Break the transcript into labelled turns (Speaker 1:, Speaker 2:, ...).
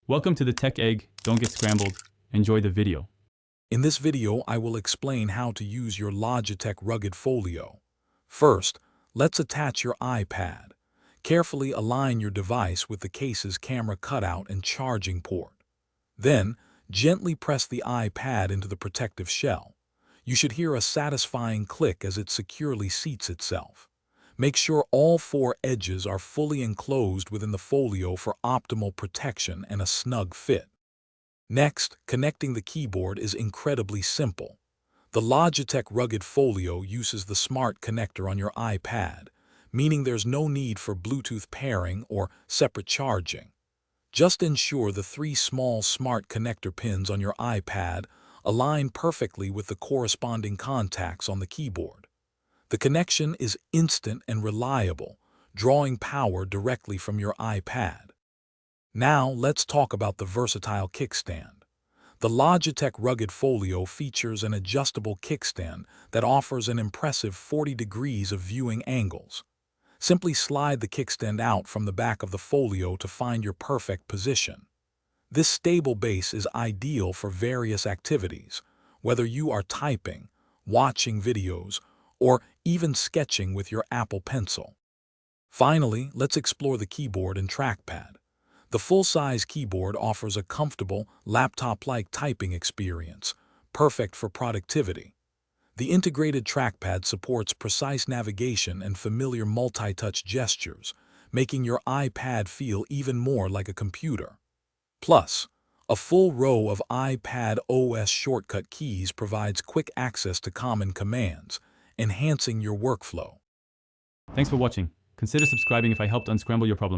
Speaker 1: Welcome to the Tech Egg. Don't get scrambled. Enjoy the video.
Speaker 2: In this video, I will explain how to use your Logitech Rugged Folio. First, let's attach your iPad. Carefully align your device with the case's camera cutout and charging port. Then, gently press the iPad into the protective shell. You should hear a satisfying click as it securely seats itself. Make sure all four edges are fully enclosed within the folio for optimal protection and a snug fit. Next, connecting the keyboard is incredibly simple. The Logitech Rugged Folio uses the smart connector on your iPad, meaning there's no need for Bluetooth pairing or separate charging. Just ensure the three small smart connector pins on your iPad align perfectly with the corresponding contacts on the keyboard. The connection is instant and reliable, drawing power directly from your iPad. Now, let's talk about the versatile kickstand. The Logitech Rugged Folio features an adjustable kickstand that offers an impressive 40 degrees of viewing angles. Simply slide the kickstand out from the back of the folio to find your perfect position. This stable base is ideal for various activities, whether you are typing, watching videos, or even sketching with your Apple Pencil. Finally, let's explore the keyboard and trackpad. The full-size keyboard offers a comfortable, laptop-like typing experience, perfect for productivity. The integrated trackpad supports precise navigation and familiar multi-touch gestures, making your iPad feel even more like a computer. Plus, a full row of iPad OS shortcut keys provides quick access to common commands, enhancing your workflow.
Speaker 1: Thanks for watching. Consider subscribing if I helped unscramble your problems.